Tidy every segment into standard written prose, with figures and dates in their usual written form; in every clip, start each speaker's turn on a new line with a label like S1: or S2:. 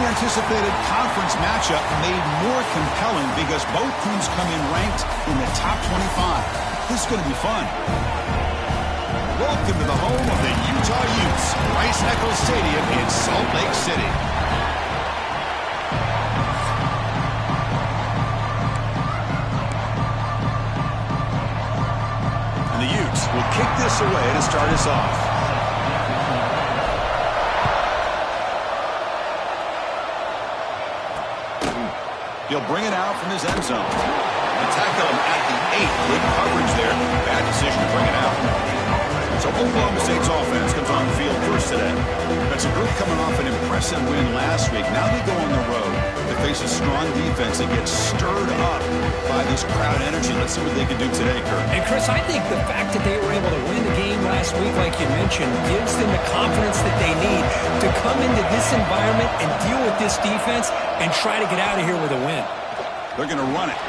S1: highly anticipated conference matchup made more compelling because both teams come in ranked in the top 25. This is going to be fun. Welcome to the home of the Utah Utes, Rice-Eccles Stadium in Salt Lake City. And the Utes will kick this away to start us off. He'll bring it out from his end zone. And tackle him at the 8. Good coverage there. Bad decision to bring it out. So Oklahoma State's offense comes on the field first today. That's a group coming off an impressive win last week. Now they go on the road to face a strong defense that gets stirred up by this crowd energy. Let's see what they can do today, Kurt.
S2: And Chris, I think the fact that they were able to win the game last week, like you mentioned, gives them the confidence that they need to come into this environment and deal with this defense and try to get out of here with a win.
S1: They're going to run it.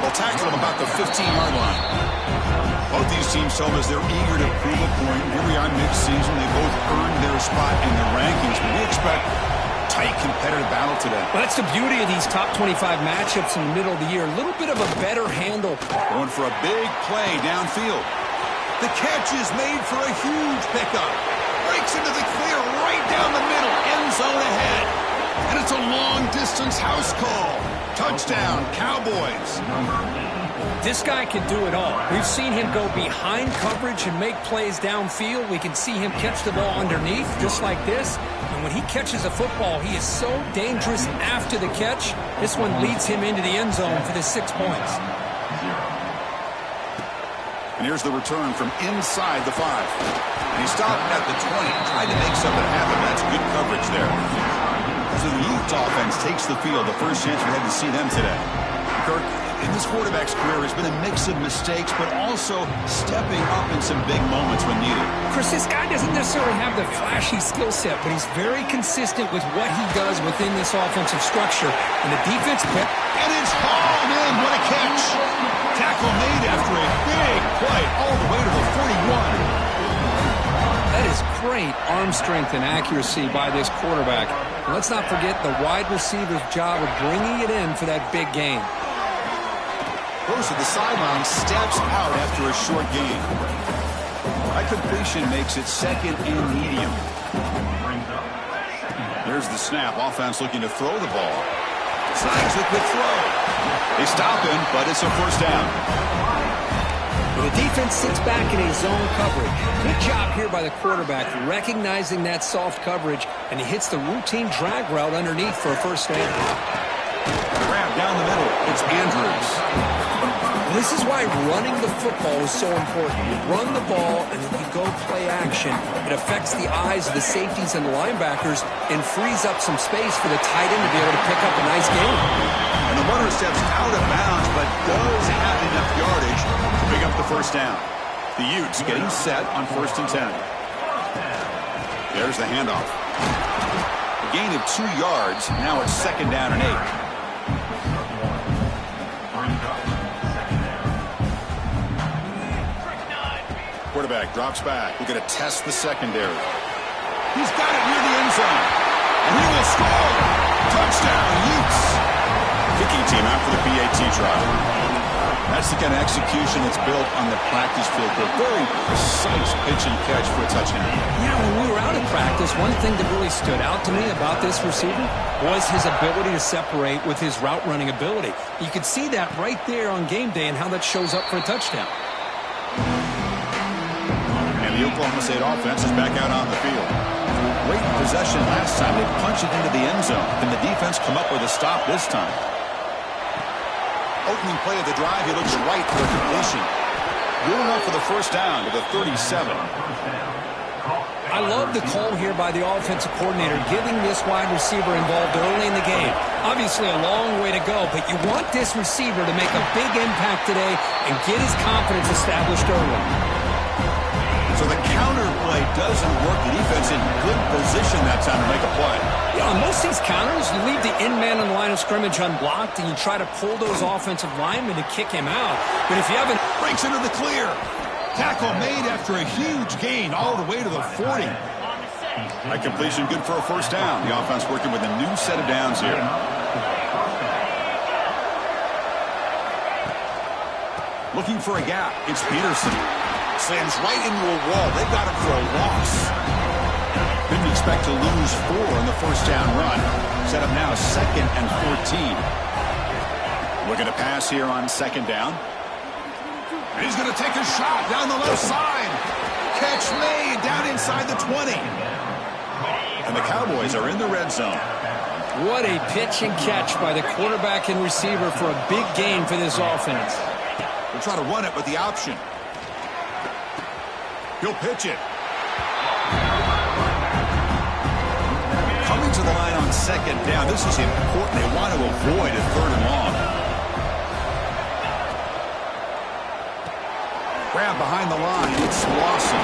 S1: They'll tackle them about the 15-yard line. Both these teams told us they're eager to prove a point. Here we are mid-season. They both earned their spot in the rankings, but we expect tight competitive battle today.
S2: Well, that's the beauty of these top 25 matchups in the middle of the year. A little bit of a better handle.
S1: Going for a big play downfield. The catch is made for a huge pickup. Breaks into the clear right down the middle. End zone ahead. And it's a long-distance house call. Touchdown, Cowboys.
S2: This guy can do it all. We've seen him go behind coverage and make plays downfield. We can see him catch the ball underneath, just like this. And when he catches a football, he is so dangerous after the catch. This one leads him into the end zone for the 6 points.
S1: And here's the return from inside the 5. And he stopped at the 20, tried to make something happen. That's good coverage there. So the Utes offense takes the field, the first chance we had to see them today. Kirk, in this quarterback's career, has been a mix of mistakes, but also stepping up in some big moments when needed.
S2: Chris, this guy doesn't necessarily have the flashy skill set, but he's very consistent with what he does within this offensive structure. And the defense...
S1: And it's hauled in. What a catch. Tackle made after a big play all the way to the 41.
S2: That is great arm strength and accuracy by this quarterback. And let's not forget the wide receiver's job of bringing it in for that big game.
S1: Goes to the sideline, steps out after a short gain. That completion makes it second and medium. Here's the snap. Offense looking to throw the ball. Snags a quick throw. They stop him, but it's a first down.
S2: The defense sits back in a zone coverage. Good job here by the quarterback, recognizing that soft coverage, and he hits the routine drag route underneath for a first down.
S1: Grab down the middle. It's Andrews.
S2: This is why running the football is so important. You run the ball, and then you go play action. It affects the eyes of the safeties and the linebackers and frees up some space for the tight end to be able to pick up a nice gain.
S1: And the runner steps out of bounds, but does have enough yardage to pick up the first down. The Utes getting set on 1st and 10. There's the handoff. A gain of 2 yards. Now it's 2nd down and 8. Quarterback drops back. We're going to test the secondary. He's got it near the end zone. And he will score. Touchdown, Utes. Kicking team out for the PAT trial. That's the kind of execution that's built on the practice field. A very precise pitch and catch for a touchdown.
S2: Yeah, when we were out of practice, one thing that really stood out to me about this receiver was his ability to separate with his route running ability. You could see that right there on game day and how that shows up for a touchdown.
S1: The Oklahoma State offense is back out on the field. Great possession last time. They punch it into the end zone. Can the defense come up with a stop this time? Opening play of the drive, he looks right for a completion. Good enough for the first down to the 37.
S2: I love the call here by the offensive coordinator, giving this wide receiver involved early in the game. Obviously a long way to go, but you want this receiver to make a big impact today and get his confidence established early.
S1: So the counter play doesn't work. The defense in good position that time to make a play.
S2: Yeah, on most of these counters, you leave the in man on the line of scrimmage unblocked, and you try to pull those offensive linemen to kick him out. But if you haven't...
S1: Breaks into the clear. Tackle made after a huge gain all the way to the 40. That completion good for a first down. The offense working with a new set of downs here. Looking for a gap. It's Peterson. Slams right into a wall. They've got him for a loss. Didn't expect to lose 4 on the first down run. Set up now 2nd and 14. Looking to pass here on 2nd down. He's going to take a shot down the left side. Catch made down inside the 20. And the Cowboys are in the red zone.
S2: What a pitch and catch by the quarterback and receiver for a big gain for this offense.
S1: We'll try to run it with the option. He'll pitch it. Coming to the line on 2nd down. This is important. They want to avoid a 3rd and long. Grab behind the line. It's Lawson.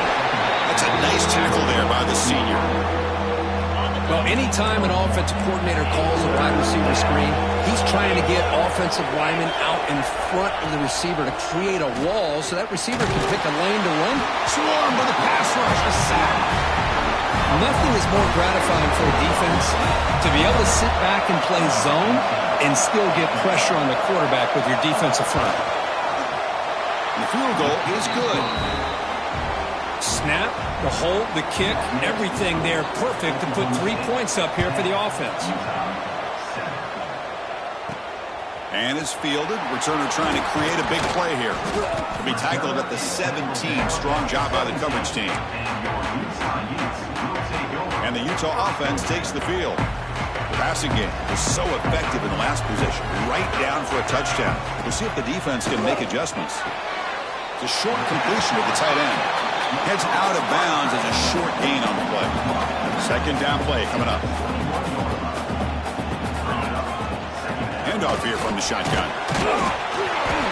S1: That's a nice tackle there by the senior.
S2: Well, anytime an offensive coordinator calls a wide receiver screen, he's trying to get offensive linemen out in front of the receiver to create a wall so that receiver can pick a lane to run.
S1: Swarm with a pass rush. A sack.
S2: Nothing is more gratifying for a defense to be able to sit back and play zone and still get pressure on the quarterback with your defensive front.
S1: The field goal is good.
S2: Snap, the hold, the kick, everything there perfect to put 3 points up here for the offense.
S1: And is fielded. Returner trying to create a big play here. To be tackled at the 17. Strong job by the coverage team. And the Utah offense takes the field. The passing game was so effective in the last possession. Right down for a touchdown. We'll see if the defense can make adjustments. It's a short completion with the tight end. Heads out of bounds as a short gain on the play. 2nd down play coming up. Handoff here from the shotgun.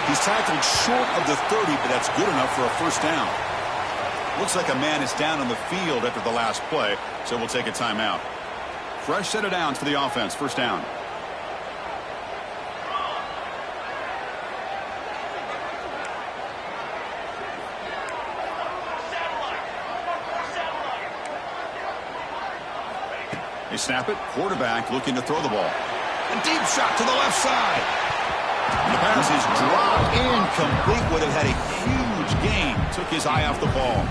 S1: He's tackled short of the 30, but that's good enough for a first down. Looks like a man is down on the field after the last play, so we'll take a timeout. Fresh set of downs for the offense. First down. They snap it. Quarterback looking to throw the ball. A deep shot to the left side. And the pass is dropped incomplete. Would have had a huge gain. Took his eye off the ball.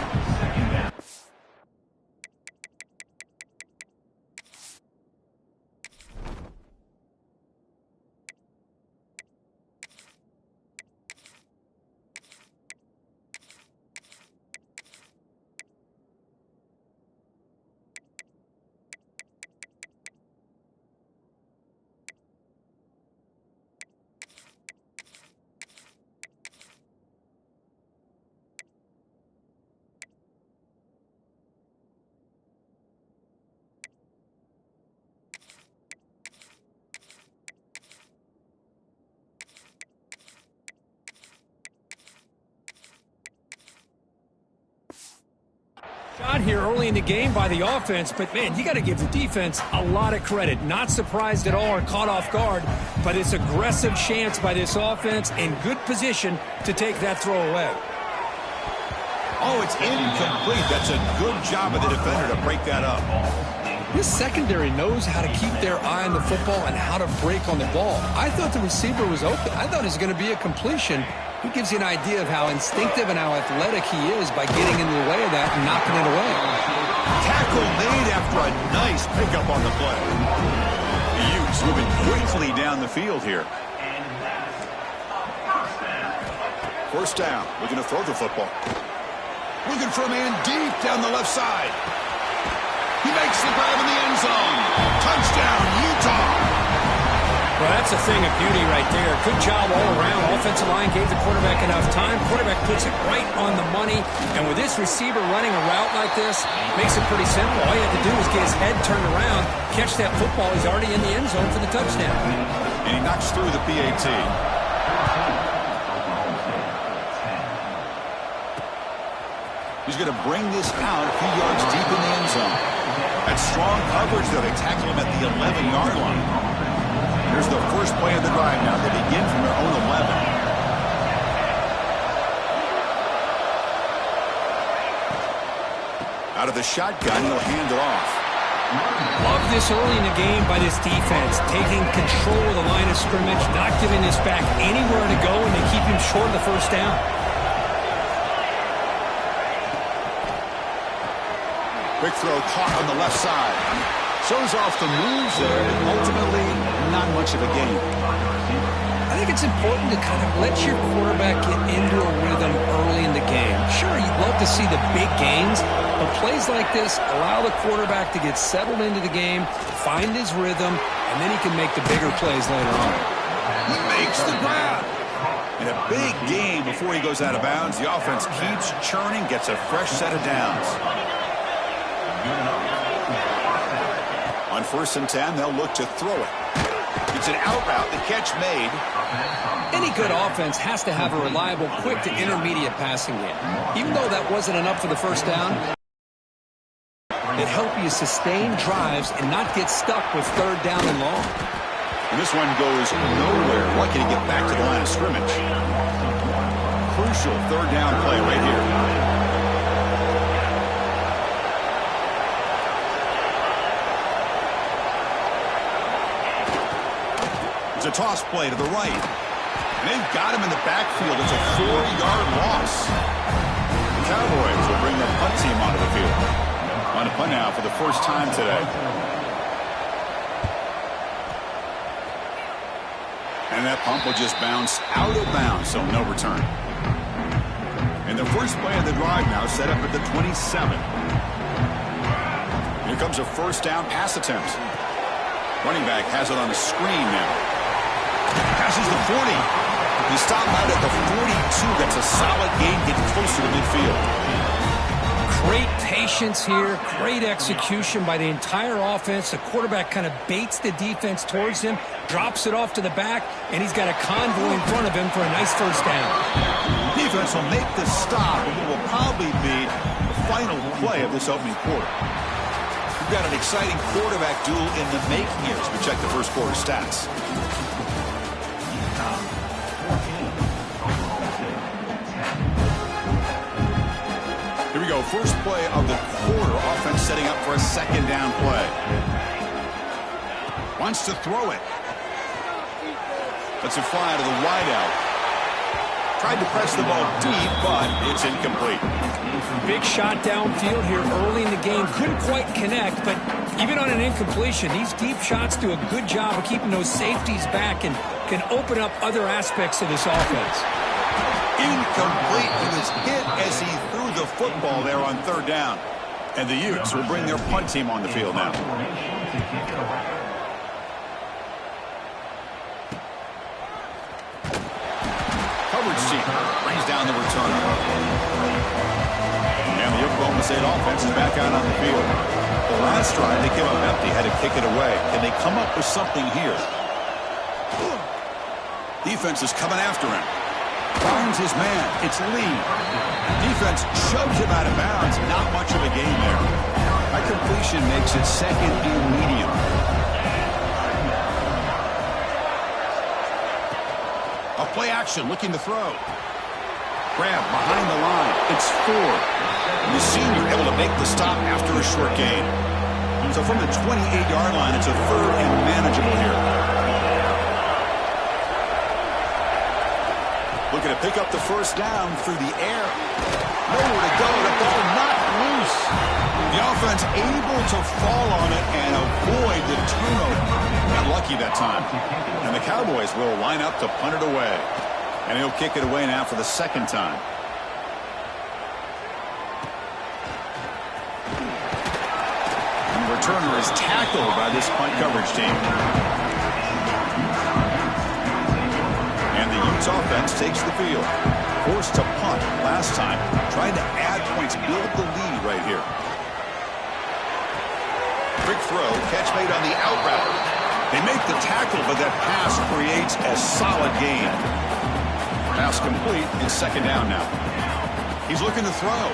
S2: Shot here early in the game by the offense, but man, you got to give the defense a lot of credit. Not surprised at all or caught off guard, but it's aggressive chance by this offense in good position to take that throw away.
S1: Oh, it's incomplete. That's a good job of the defender to break that up.
S2: This secondary knows how to keep their eye on the football and how to break on the ball. I thought the receiver was open. I thought it was going to be a completion. It gives you an idea of how instinctive and how athletic he is by getting in the way of that and knocking it away.
S1: Tackle made after a nice pickup on the play. The Utes moving quickly down the field here. First down. Looking to throw the football. Looking for a man deep down the left side. He makes the grab in the end zone. Touchdown, Utah.
S2: Well, that's a thing of beauty right there. Good job all around. Offensive line gave the quarterback enough time. Quarterback puts it right on the money. And with this receiver running a route like this, makes it pretty simple. All you have to do is get his head turned around, catch that football. He's already in the end zone for the touchdown.
S1: And he knocks through the PAT. He's going to bring this out a few yards deep in the end zone. That's strong coverage, though. They tackle him at the 11-yard line. Here's the first play of the drive now. They begin from their own 11. Out of the shotgun, he'll hand it off.
S2: Love this early in the game by this defense, taking control of the line of scrimmage, not giving this back anywhere to go, and they keep him short of the first down.
S1: Quick throw caught on the left side. Shows off the moves there, and ultimately not much of a gain.
S2: I think it's important to kind of let your quarterback get into a rhythm early in the game. Sure, you'd love to see the big gains, but plays like this allow the quarterback to get settled into the game, find his rhythm, and then he can make the bigger plays later on.
S1: He makes the grab. And a big gain before he goes out of bounds. The offense keeps churning, gets a fresh set of downs. On 1st and 10, they'll look to throw it. It's an out route. The catch made.
S2: Any good offense has to have a reliable, quick to intermediate passing game. Even though that wasn't enough for the first down, it helped you sustain drives and not get stuck with 3rd down and long.
S1: And this one goes nowhere. Lucky to get back to the line of scrimmage. Crucial 3rd down play right here. It's a toss play to the right. And they've got him in the backfield. It's a 4-yard loss. The Cowboys will bring their punt team onto the field. On a punt now for the first time today. And that punt will just bounce out of bounds, so no return. And the first play of the drive now set up at the 27. Here comes a 1st down pass attempt. Running back has it on the screen now. Passes the 40. He stopped out at the 42. That's a solid gain, getting closer to midfield.
S2: Great patience here, great execution by the entire offense. The quarterback kind of baits the defense towards him, drops it off to the back, and he's got a convoy in front of him for a nice 1st down.
S1: Defense will make the stop, and it will probably be the final play of this opening quarter. We've got an exciting quarterback duel in the making here as we check the first quarter stats. Here we go. First play of the quarter. Offense setting up for a 2nd down play. Wants to throw it. Lets it fly to the wideout. Tried to press the ball deep, but it's incomplete.
S2: Big shot downfield here early in the game. Couldn't quite connect, but even on an incompletion, these deep shots do a good job of keeping those safeties back and can open up other aspects of this offense.
S1: Incomplete. He was hit as he threw the football there on 3rd down. And the Utes will bring their punt team on the field now. Coverage team brings down the return. And the Oklahoma State offense is back out on the field. The last drive, they came up empty, had to kick it away. Can they come up with something here? Defense is coming after him. Finds his man. It's Lee. Defense shoves him out of bounds. Not much of a gain there. That completion makes it 2nd and medium. A play action looking to throw. Grab behind the line. It's Ford. And the senior able to make the stop after a short gain. So from the 28-yard line, it's a 3rd and manageable here. Looking to pick up the 1st down through the air. Nowhere to go. The ball not loose. The offense able to fall on it and avoid the turnover. Got lucky that time. And the Cowboys will line up to punt it away. And he'll kick it away now for the 2nd time. And the returner is tackled by this punt coverage team. Offense takes the field. Forced to punt last time. Trying to add points, build the lead right here. Quick throw, catch made on the out route. They make the tackle, but that pass creates a solid gain. Pass complete, and 2nd down now. He's looking to throw.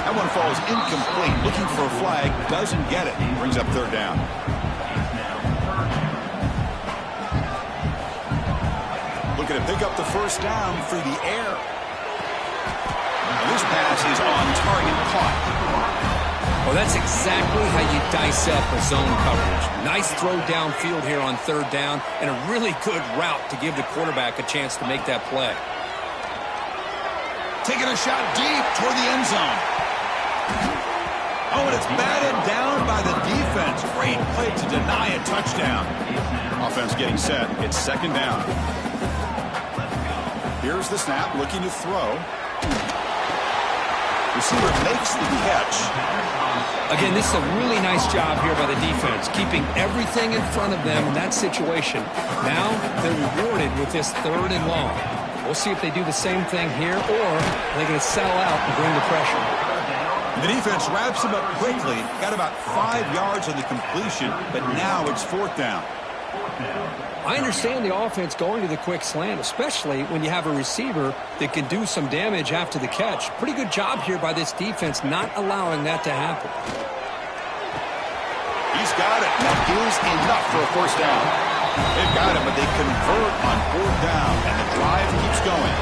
S1: That one falls incomplete. Looking for a flag, doesn't get it. Brings up 3rd down. Looking to pick up the 1st down through the air. And this pass is on target, caught.
S2: Well, that's exactly how you dice up a zone coverage. Nice throw downfield here on third down, and a really good route to give the quarterback a chance to make that play.
S1: Taking a shot deep toward the end zone. Oh, and it's batted down by the defense. Great play to deny a touchdown. Offense getting set. It's second down. Here's the snap, looking to throw. Receiver makes the catch.
S2: Again, this is a really nice job here by the defense, keeping everything in front of them in that situation. Now they're rewarded with this third and long. We'll see if they do the same thing here, or are they going to sell out and bring the pressure.
S1: The defense wraps him up quickly. Got about 5 yards on the completion, but now it's fourth down.
S2: I understand the offense going to the quick slant, especially when you have a receiver that can do some damage after the catch. Pretty good job here by this defense not allowing that to happen.
S1: He's got it. That is enough for a first down. They've got it, but they convert on fourth down, and the drive keeps going.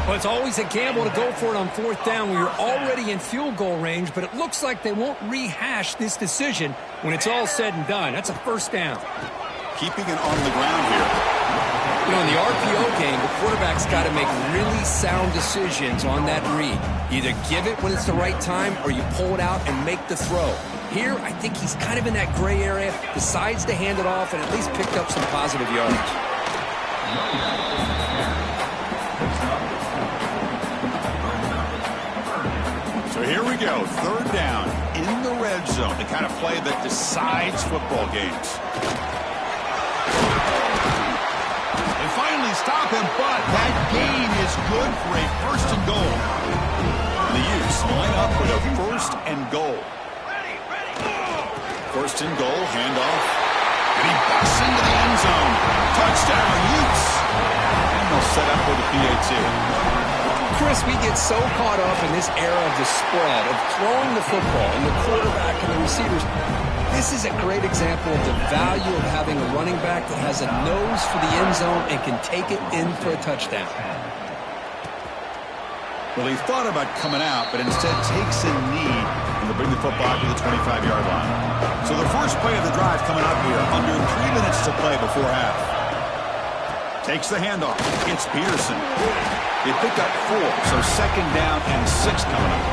S2: Well, it's always a gamble to go for it on fourth down when you're already in field goal range, but it looks like they won't rehash this decision when it's all said and done. That's a first down.
S1: Keeping it on the ground here.
S2: You know, in the RPO game, the quarterback's got to make really sound decisions on that read. Either give it when it's the right time or you pull it out and make the throw. Here, I think he's kind of in that gray area, decides to hand it off and at least picked up some positive yards.
S1: So here we go, third down in the red zone, the kind of play that decides football games. They finally stop him, but that gain is good for a first and goal. And the Utes line up with a first and goal. First and goal, handoff. And he busts into the end zone. Touchdown, Utes. And they'll set up for the PAT.
S2: Chris, we get so caught up in this era of the spread, of throwing the football and the quarterback and the receivers. This is a great example of the value of having a running back that has a nose for the end zone and can take it in for a touchdown.
S1: Well, he thought about coming out, but instead takes a knee and will bring the football to the 25-yard line. So the first play of the drive coming up here, under 3 minutes to play before half. Takes the handoff. It's Peterson. They picked up 4, so second down and 6 coming up.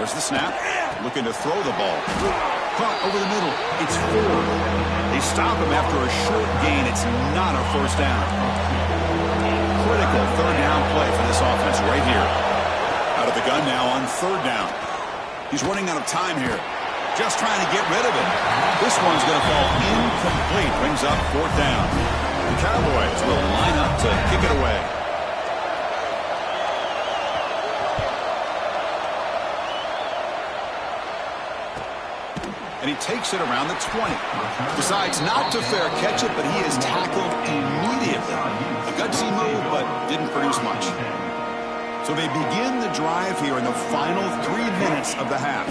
S1: There's the snap. Looking to throw the ball. Caught over the middle. It's 4. They stop him after a short gain. It's not a first down. Critical third down play for this offense right here. Out of the gun now on third down. He's running out of time here. Just trying to get rid of it. This one's going to fall incomplete. Brings up fourth down. The Cowboys will line up to kick it away. And he takes it around the 20. Decides not to fair catch it, but he is tackled immediately. A gutsy move, but didn't produce much. So they begin the drive here in the final 3 minutes of the half.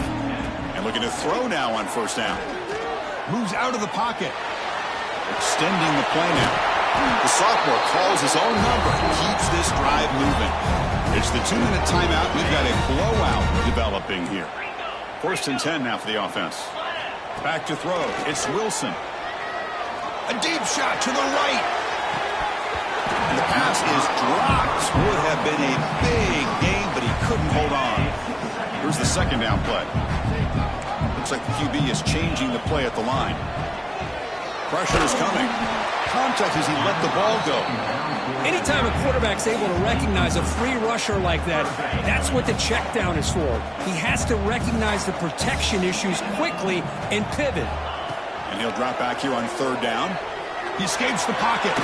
S1: And looking to throw now on first down. Moves out of the pocket. Extending the play now. The sophomore calls his own number and keeps this drive moving. It's the 2-minute timeout. We've got a blowout developing here. First and 10 now for the offense. Back to throw. It's Wilson. A deep shot to the right. And the pass is dropped. Would have been a big gain, but he couldn't hold on. Here's the second down play. Looks like the QB is changing the play at the line. Pressure is coming. Contact as he let the ball go.
S2: Anytime a quarterback's able to recognize a free rusher like that, that's what the check down is for. He has to recognize the protection issues quickly and pivot.
S1: And he'll drop back here on third down. He escapes the pocket.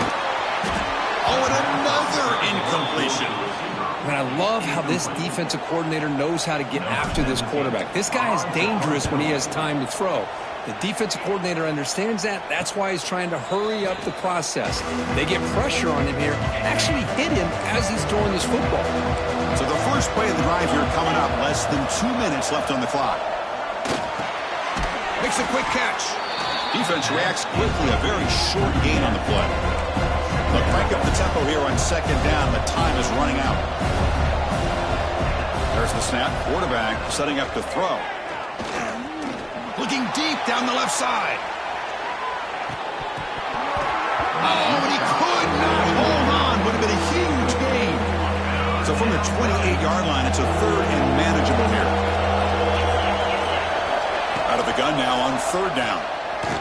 S1: Oh, and another incompletion.
S2: And I love how this defensive coordinator knows how to get after this quarterback. This guy is dangerous when he has time to throw. The defensive coordinator understands that. That's why he's trying to hurry up the process. They get pressure on him here, actually hit him as he's throwing this football.
S1: So the first play of the drive here coming up. Less than 2 minutes left on the clock. Makes a quick catch. Defense reacts quickly. A very short gain on the play. They'll crank up the tempo here on second down. The time is running out. There's the snap. Quarterback setting up to throw. Looking deep down the left side. Oh, and he could not hold on. Would have been a huge gain. So from the 28-yard line, it's a third and manageable here. Out of the gun now on third down.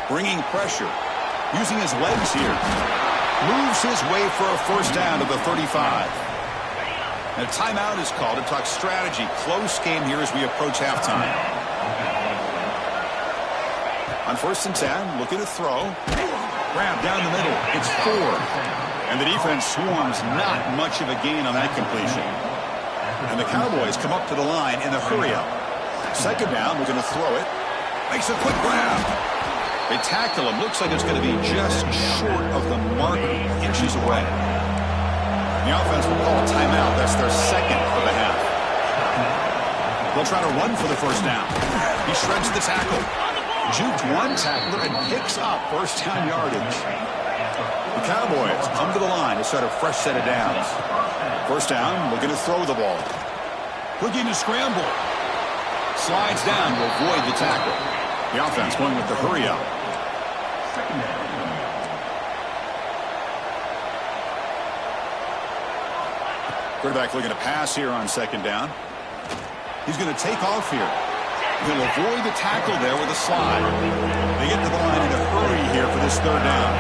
S1: Bringing pressure. Using his legs here. Moves his way for a first down to the 35. And a timeout is called to talk strategy. Close game here as we approach halftime. On 1st and 10, looking to throw. Grab down the middle. It's 4. And the defense swarms not much of a gain on that completion. And the Cowboys come up to the line in a hurry-up. Second down, we're going to throw it. Makes a quick grab. They tackle him. Looks like it's going to be just short of the marker, inches away. The offense will call a timeout. That's their second of the half. They'll try to run for the first down. He shreds the tackle. Juked one tackler and picks up first down yardage. The Cowboys come to the line to start a fresh set of downs. First down, looking to throw the ball. Looking to scramble. Slides down to avoid the tackle. The offense going with the hurry-up. Quarterback looking to pass here on second down. He's going to take off here. He'll avoid the tackle there with a slide. They get to the line in a hurry here for this third down.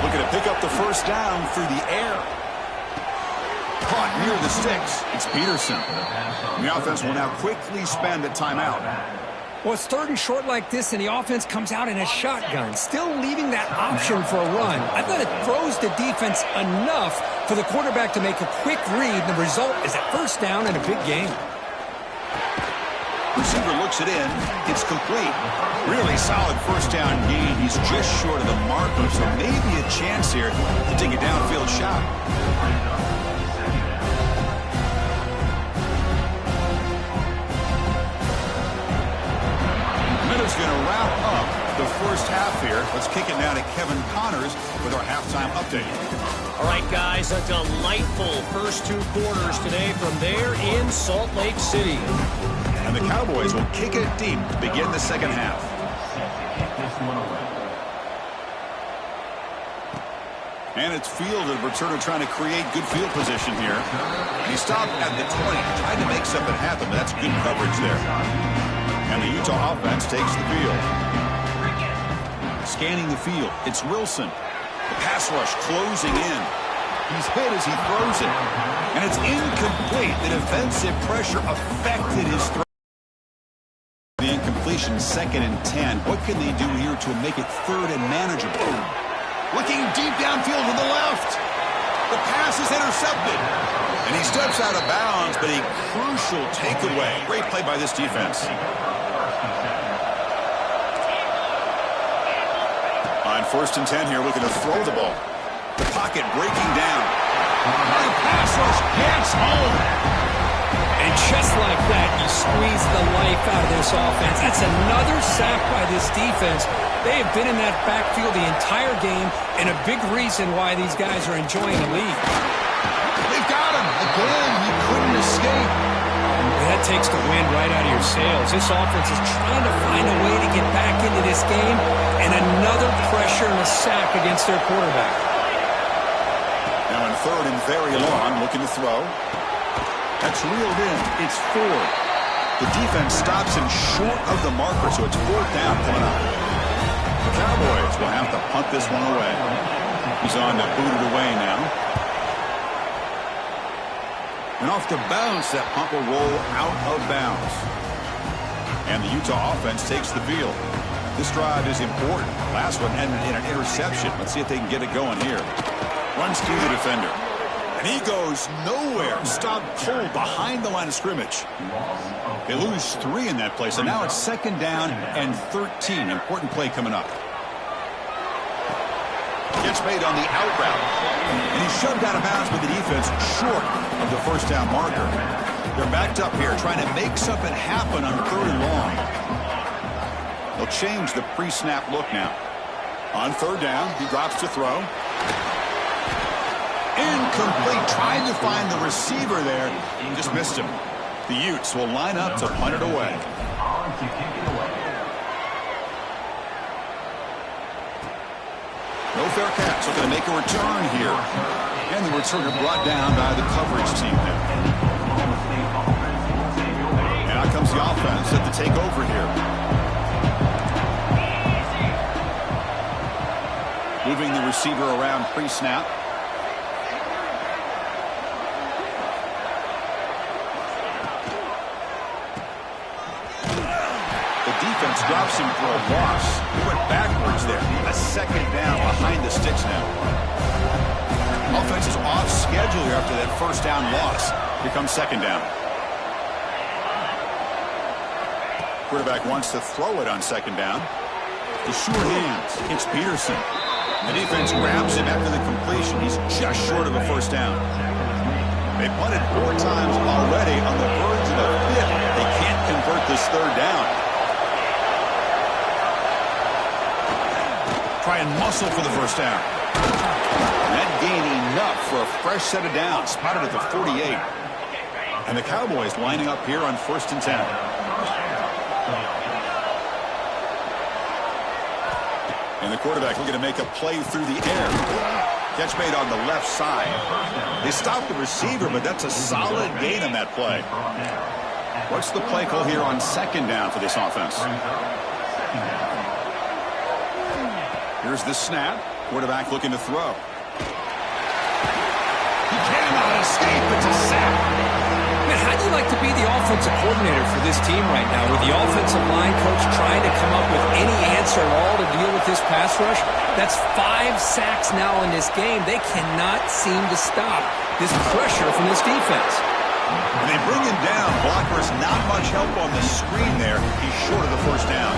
S1: Looking to pick up the first down through the air. Caught near the sticks. It's Peterson. The offense will now quickly spend a timeout.
S2: Well, it's 3rd and short like this, and the offense comes out in a shotgun, still leaving that option for a run. I thought it throws the defense enough for the quarterback to make a quick read. The result is a first down and a big gain.
S1: Receiver looks it in. It's complete. Really solid first down gain. He's just short of the marker, so maybe a chance here to take a downfield shot. Is going to wrap up the first half here. Let's kick it now to Kevin Connors with our halftime update.
S3: All right, guys, a delightful first 2 quarters today from there in Salt Lake City.
S1: And the Cowboys will kick it deep to begin the second half. And it's fielded. Returner trying to create good field position here. And he stopped at the 20, trying to make something happen, but that's good coverage there. And the Utah offense takes the field. Scanning the field, it's Wilson. The pass rush closing in. He's hit as he throws it. And it's incomplete. The defensive pressure affected his throw. The incompletion, 2nd and 10. What can they do here to make it 3rd and manageable? Looking deep downfield to the left. The pass is intercepted. And he steps out of bounds, but a crucial takeaway. Great play by this defense. On 1st and 10 here, looking to throw the ball. The pocket breaking down. The pass rush gets home.
S2: And just like that, you squeeze the life out of this offense. That's another sack by this defense. They have been in that backfield the entire game, and a big reason why these guys are enjoying the lead.
S1: They've got him. Again, he couldn't escape.
S2: That takes the wind right out of your sails. This offense is trying to find a way to get back into this game, and another pressure and a sack against their quarterback.
S1: Now in 3rd and very long, looking to throw. That's reeled in. It's 4. The defense stops him short of the marker, so it's 4th down coming up. The Cowboys will have to punt this one away. He's on to boot it away now. And off the bounce, that punt will roll out of bounds. And the Utah offense takes the field. This drive is important. Last one ended in an interception. Let's see if they can get it going here. Runs through the defender. And he goes nowhere. Stopped cold behind the line of scrimmage. They lose 3 in that play. So now it's 2nd down and 13. Important play coming up. Gets made on the out route. And he's shoved out of bounds by the defense short of the first down marker. They're backed up here trying to make something happen on 3rd and long. They'll change the pre-snap look now. On 3rd down, he drops to throw. Incomplete. Trying to find the receiver there. Just missed him. The Utes will line up to punt it away. No fair catch. Looking to make a return here. And the returner brought down by the coverage team there. And out comes the offense set to take over here. Moving the receiver around pre-snap. The defense drops him for a loss. He went backwards there. A 2nd down behind the sticks now. Offense is off schedule here after that 1st down loss. Here comes 2nd down. Quarterback wants to throw it on 2nd down. The short hands. It's Peterson. The defense grabs him after the completion. He's just short of a 1st down. They punted 4 times already on the verge of a 5th. They can't convert this 3rd down. Try and muscle for the 1st down. That gain enough for a fresh set of downs. Spotted at the 48. And the Cowboys lining up here on 1st and 10. And the quarterback looking to make a play through the air. Catch made on the left side. They stopped the receiver, but that's a solid gain on that play. What's the play call here on 2nd down for this offense? Here's the snap. Quarterback looking to throw. He cannot escape. It's a sack.
S2: Man, how do you like to be the offensive coordinator for this team right now with the offensive line coach trying to come up with any answer at all to deal with this pass rush? That's 5 sacks now in this game. They cannot seem to stop this pressure from this defense.
S1: And they bring him down. Blocker's not much help on the screen there. He's short of the 1st down.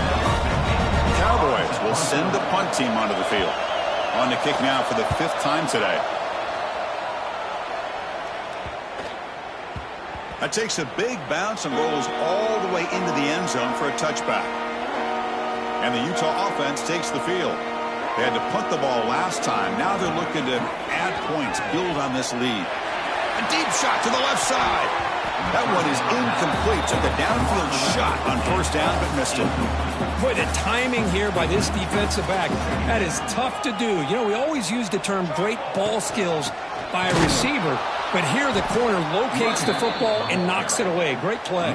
S1: The Cowboys will send the punt team onto the field. On the kick now for the 5th time today. That takes a big bounce and rolls all the way into the end zone for a touchback. And the Utah offense takes the field. They had to punt the ball last time. Now they're looking to add points, build on this lead. A deep shot to the left side. That one is incomplete. Took a downfield shot on 1st down, but missed it.
S2: Boy, the timing here by this defensive back, that is tough to do. You know, we always use the term great ball skills by a receiver, but here the corner locates the football and knocks it away. Great play.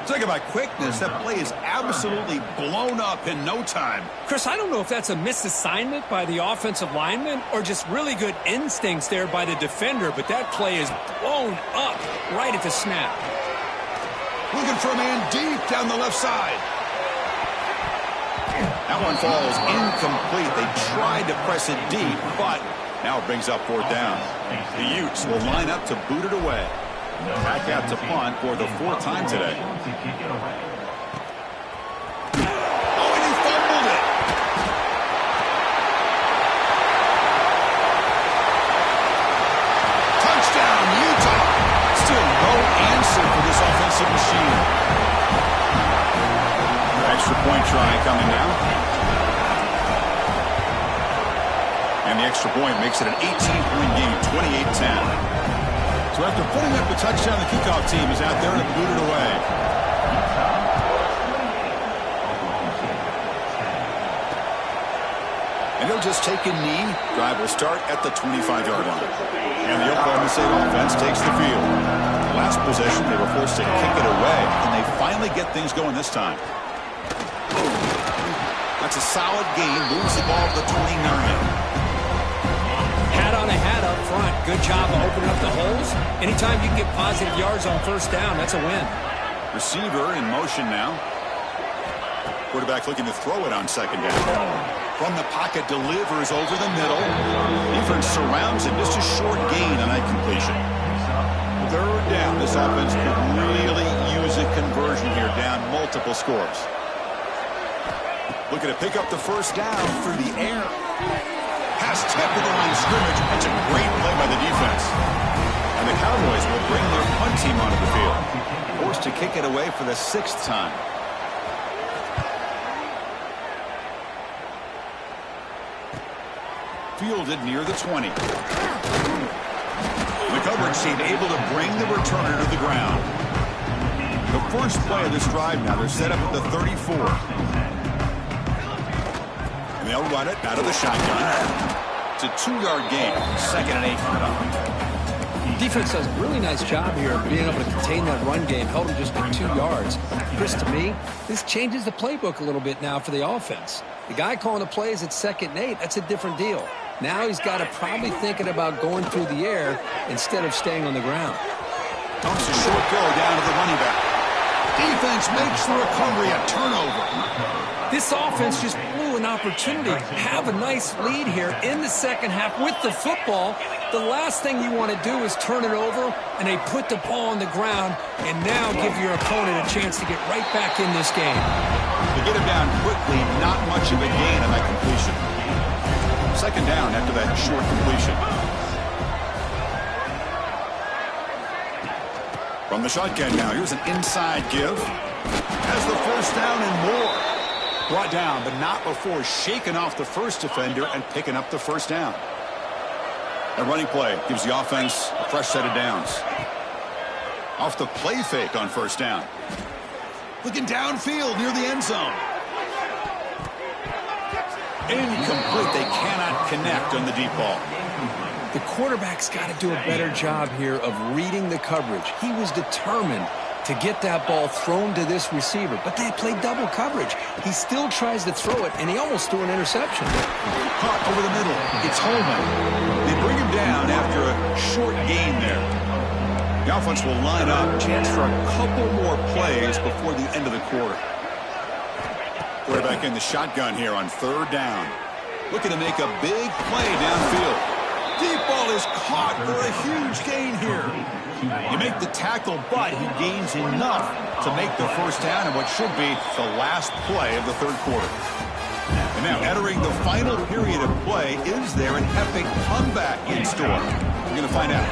S1: Talk about quickness. That play is absolutely blown up in no time.
S2: Chris, I don't know if that's a misassignment by the offensive lineman or just really good instincts there by the defender, but that play is blown up right at the snap.
S1: Looking for a man deep down the left side. That one falls incomplete. They tried to press it deep, but now it brings up 4th down. The Utes will line up to boot it away. Back out to punt for the 4th time today. Oh, and he fumbled it. Touchdown, Utah. Still no answer for this offensive machine. Extra point try coming now. And the extra point makes it an 18-point game, 28-10. So after putting up the touchdown, the kickoff team is out there to boot it away. And he'll just take a knee. Drive will start at the 25-yard line. And the Oklahoma State offense takes the field. Last possession, they were forced to kick it away, and they finally get things going this time. That's a solid gain. Moves the ball to the 29.
S2: Hat on a hat up front. Good job of opening up the holes. Anytime you can get positive yards on 1st down, that's a win.
S1: Receiver in motion now. Quarterback looking to throw it on 2nd down. From the pocket, delivers over the middle. Defense surrounds him. Just a short gain on that completion. 3rd down. This offense could really use a conversion here, down multiple scores. Looking to pick up the 1st down through the air. Pass tip to the line of scrimmage. That's a great play by the defense. And the Cowboys will bring their punt team team onto the field. Forced to kick it away for the 6th time. Fielded near the 20. The coverage team able to bring the returner to the ground. The first play of this drive now, they're set up at the 34. And they'll run it out of the shotgun. It's a 2-yard gain. 2nd and 8 from it on.
S2: Defense does a really nice job here of being able to contain that run game. Held him just at 2 yards. Chris, to me, this changes the playbook a little bit now for the offense. The guy calling the plays at 2nd and 8, that's a different deal. Now he's got to probably thinking about going through the air instead of staying on the ground.
S1: Dumps a short throw down to the running back. Defense makes the recovery a turnover.
S2: This offense just blew an opportunity. Have a nice lead here in the second half with the football. The last thing you want to do is turn it over, and they put the ball on the ground and now give your opponent a chance to get right back in this game.
S1: To get him down quickly, not much of a gain on that completion. 2nd down after that short completion. From the shotgun now, here's an inside give. Has the 1st down and more. Brought down, but not before shaking off the first defender and picking up the 1st down. A running play gives the offense a fresh set of downs. Off the play fake on 1st down. Looking downfield near the end zone. Incomplete. They cannot connect on the deep ball.
S2: The quarterback's got to do a better job here of reading the coverage. He was determined to get that ball thrown to this receiver, but they played double coverage. He still tries to throw it, and he almost threw an interception.
S1: Caught over the middle. It's Holman. They bring him down after a short gain there. The offense will line up. Chance for a couple more plays before the end of the quarter. Quarterback in the shotgun here on 3rd down. Looking to make a big play downfield. Deep ball is caught for a huge gain here. You make the tackle, but he gains enough to make the 1st down in what should be the last play of the 3rd quarter. And now entering the final period of play, is there an epic comeback in store? We're going to find out.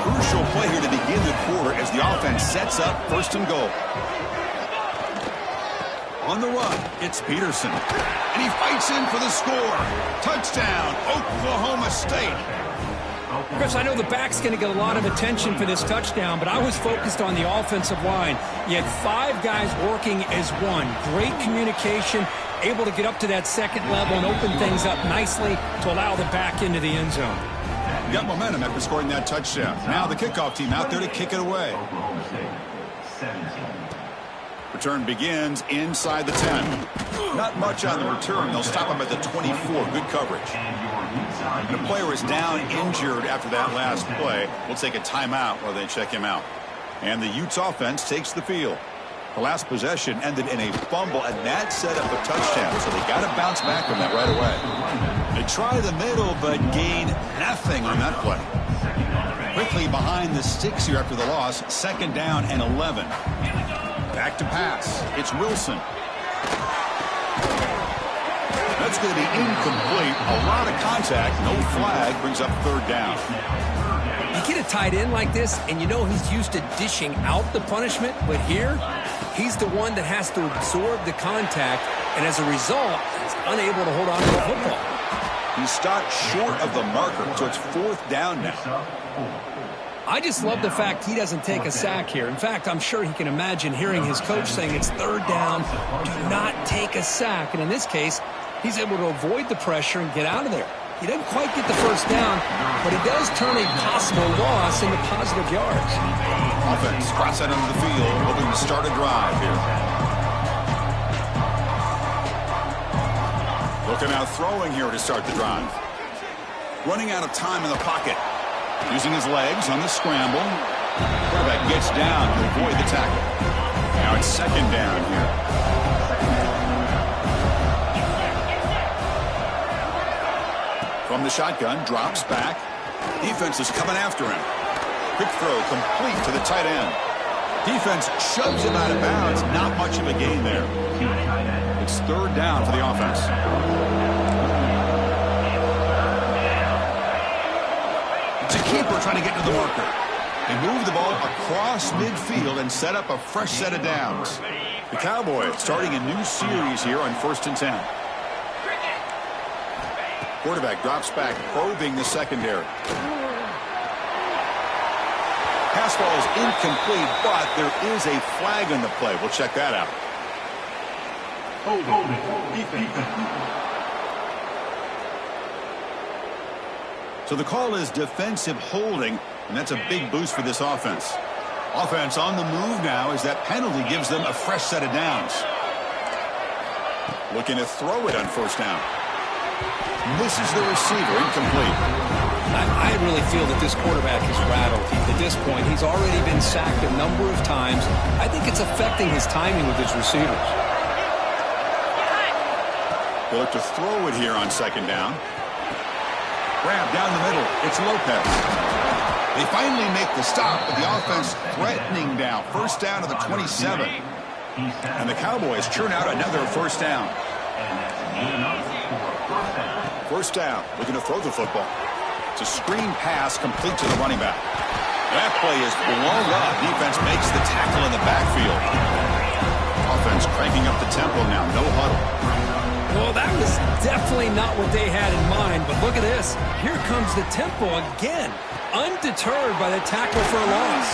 S1: Crucial play here to begin the quarter as the offense sets up 1st and goal. On the run, it's Peterson. And he fights in for the score. Touchdown, Oklahoma State.
S2: Chris, I know the back's going to get a lot of attention for this touchdown, but I was focused on the offensive line. You had 5 guys working as one. Great communication, able to get up to that 2nd level and open things up nicely to allow the back into the end zone.
S1: Got momentum after scoring that touchdown. Now the kickoff team out there to kick it away. Return begins inside the 10. Not much on the return. They'll stop him at the 24. Good coverage. The player is down injured after that last play. We'll take a timeout while they check him out. And the Utes offense takes the field. The last possession ended in a fumble, and that set up a touchdown. So they got to bounce back from that right away. They try the middle, but gain nothing on that play. Quickly behind the sticks here after the loss. 2nd down and 11. Back to pass. It's Wilson. That's going to be incomplete. A lot of contact. No flag. Brings up 3rd down.
S2: You get a tight end like this, and you know he's used to dishing out the punishment, but here, he's the one that has to absorb the contact, and as a result, he's unable to hold on to the football.
S1: He stopped short of the marker, so it's 4th down now.
S2: I just love the fact he doesn't take a sack here. In fact, I'm sure he can imagine hearing his coach saying it's 3rd down, do not take a sack. And in this case, he's able to avoid the pressure and get out of there. He doesn't quite get the 1st down, but he does turn a possible loss into positive yards.
S1: Offense cross out onto the field, hoping to start a drive here. Looking out throwing here to start the drive. Running out of time in the pocket. Using his legs on the scramble. Quarterback gets down to avoid the tackle. Now it's 2nd down here. From the shotgun, drops back. Defense is coming after him. Quick throw complete to the tight end. Defense shoves him out of bounds. Not much of a gain there. It's 3rd down for the offense. It's a keeper trying to get to the marker. They move the ball across midfield and set up a fresh set of downs. The Cowboys starting a new series here on 1st and 10. Quarterback drops back, probing the secondary. Pass ball is incomplete, but there is a flag on the play. We'll check that out. So the call is defensive holding, and that's a big boost for this offense. Offense on the move now as that penalty gives them a fresh set of downs. Looking to throw it on 1st down. Misses the receiver, incomplete.
S2: I really feel that this quarterback is rattled. At this point, he's already been sacked a number of times. I think it's affecting his timing with his receivers.
S1: They look to throw it here on 2nd down. Grab down the middle. It's Lopez. They finally make the stop, but the offense threatening now. 1st down to the 27. And the Cowboys churn out another 1st down. 1st down, looking to throw the football. It's a screen pass complete to the running back. That play is blown up. Defense makes the tackle in the backfield. Offense cranking up the tempo now. No huddle.
S2: Well, that was definitely not what they had in mind, but look at this. Here comes the tempo again. Undeterred by the tackle for a loss.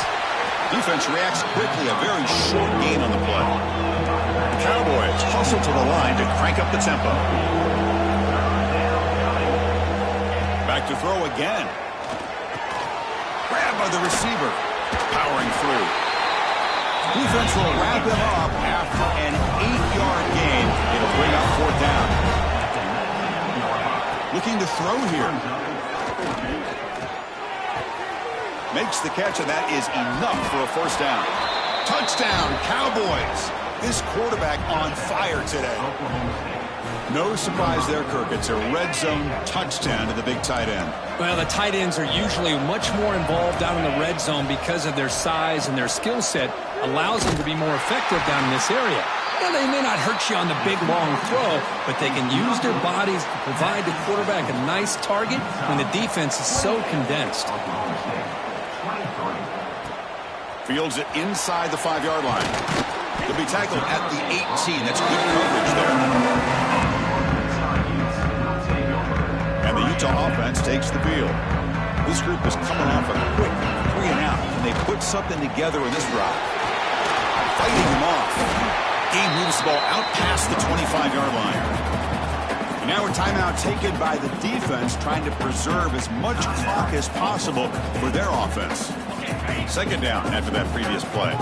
S1: Defense reacts quickly. A very short gain on the play. The Cowboys hustle to the line to crank up the tempo. Back to throw again. Grabbed by the receiver. Powering through. Defense will wrap him up after an 8-yard gain. It'll bring up 4th down. Looking to throw here. Makes the catch, and that is enough for a 1st down. Touchdown, Cowboys. This quarterback on fire today. No surprise there, Kirk. It's a red zone touchdown to the big tight end.
S2: Well, the tight ends are usually much more involved down in the red zone because of their size, and their skill set allows them to be more effective down in this area. Now, they may not hurt you on the big, long throw, but they can use their bodies to provide the quarterback a nice target when the defense is so condensed.
S1: Fields it inside the 5-yard line. He'll be tackled at the 18. That's good coverage there. And the Utah offense takes the field. This group is coming off a quick 3 and out, and they put something together in this drive. Fighting him off. Game moves the ball out past the 25-yard line. And now a timeout taken by the defense, trying to preserve as much clock as possible for their offense. 2nd down after that previous play.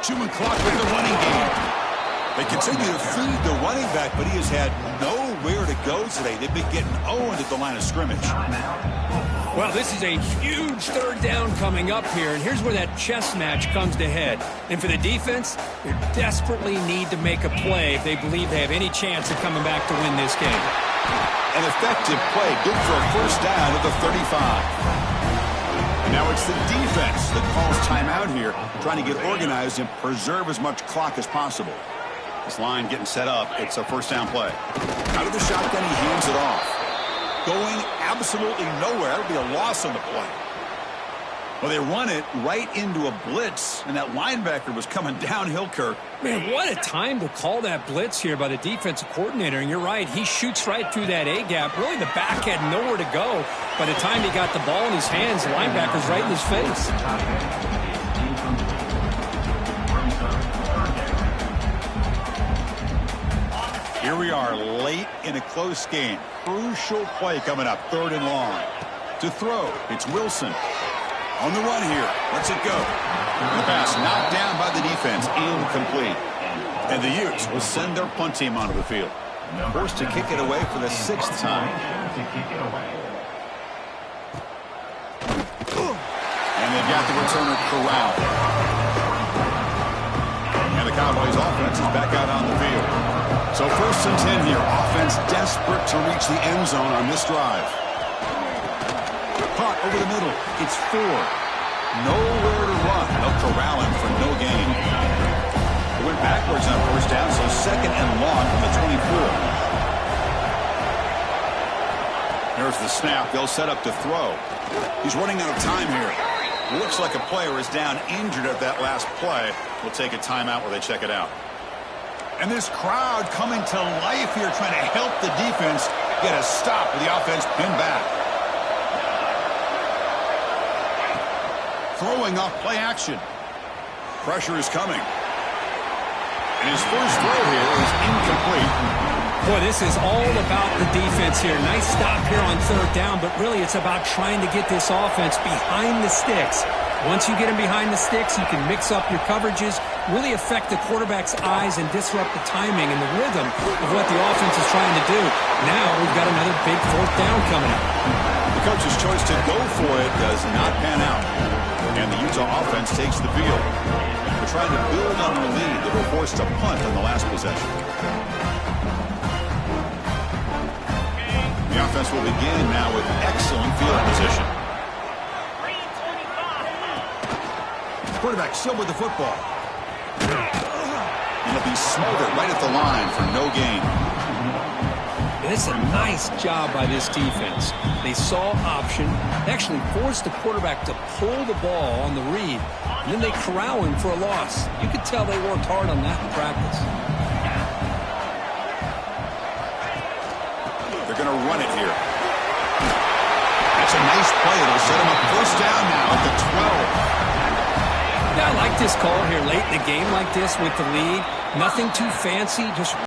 S1: Chewing clock with the running game. They continue to feed the running back, but he has had nowhere to go today. They've been getting owned at the line of scrimmage.
S2: Well, this is a huge 3rd down coming up here, and here's where that chess match comes to head. And for the defense, they desperately need to make a play if they believe they have any chance of coming back to win this game.
S1: An effective play, good for a 1st down at the 35. And now it's the defense that calls timeout here, trying to get organized and preserve as much clock as possible. This line getting set up. It's a 1st down play. Out of the shotgun, he hands it off. Going absolutely nowhere. That'll be a loss on the play. Well, they run it right into a blitz, and that linebacker was coming downhill, Kirk.
S2: Man, what a time to call that blitz here by the defensive coordinator. And you're right, he shoots right through that A-gap. Really, the back had nowhere to go. By the time he got the ball in his hands, the linebacker's right in his face.
S1: Here we are late in a close game. Crucial play coming up, 3rd and long. To throw, it's Wilson. On the run here, lets it go. The pass knocked down by the defense, incomplete. And the Utes will send their punt team onto the field. Forced to kick it away for the 6th time. And they've got the returner corralled. And the Cowboys offense is back out on the field. So 1st and 10 here. Offense desperate to reach the end zone on this drive. Caught over the middle. It's 4. Nowhere to run. They'll corral him for no gain. It went backwards on 1st down, so 2nd and long from the 24. There's the snap. They'll set up to throw. He's running out of time here. Looks like a player is down injured at that last play. We'll take a timeout where they check it out. And this crowd coming to life here, trying to help the defense get a stop with the offense pinned back. Throwing off play action. Pressure is coming. And his first throw here is incomplete.
S2: Boy, this is all about the defense here. Nice stop here on third down, but really it's about trying to get this offense behind the sticks. Once you get him behind the sticks, you can mix up your coverages, really affect the quarterback's eyes and disrupt the timing and the rhythm of what the offense is trying to do. Now we've got another big fourth down coming up.
S1: The coach's choice to go for it does not pan out. And the Utah offense takes the field. They're trying to build on their lead. They were forced to punt on the last possession. The offense will begin now with excellent field position. Quarterback still with the football. And he'll be smothered right at the line for no gain.
S2: It's a nice job by this defense. They saw option, actually forced the quarterback to pull the ball on the read, and then they corral him for a loss. You could tell they worked hard on that in practice.
S1: They're going to run it here. That's a nice play. It'll set him up first down now at the 12.
S2: Yeah, I like this call here late in the game like this with the lead. Nothing too fancy, just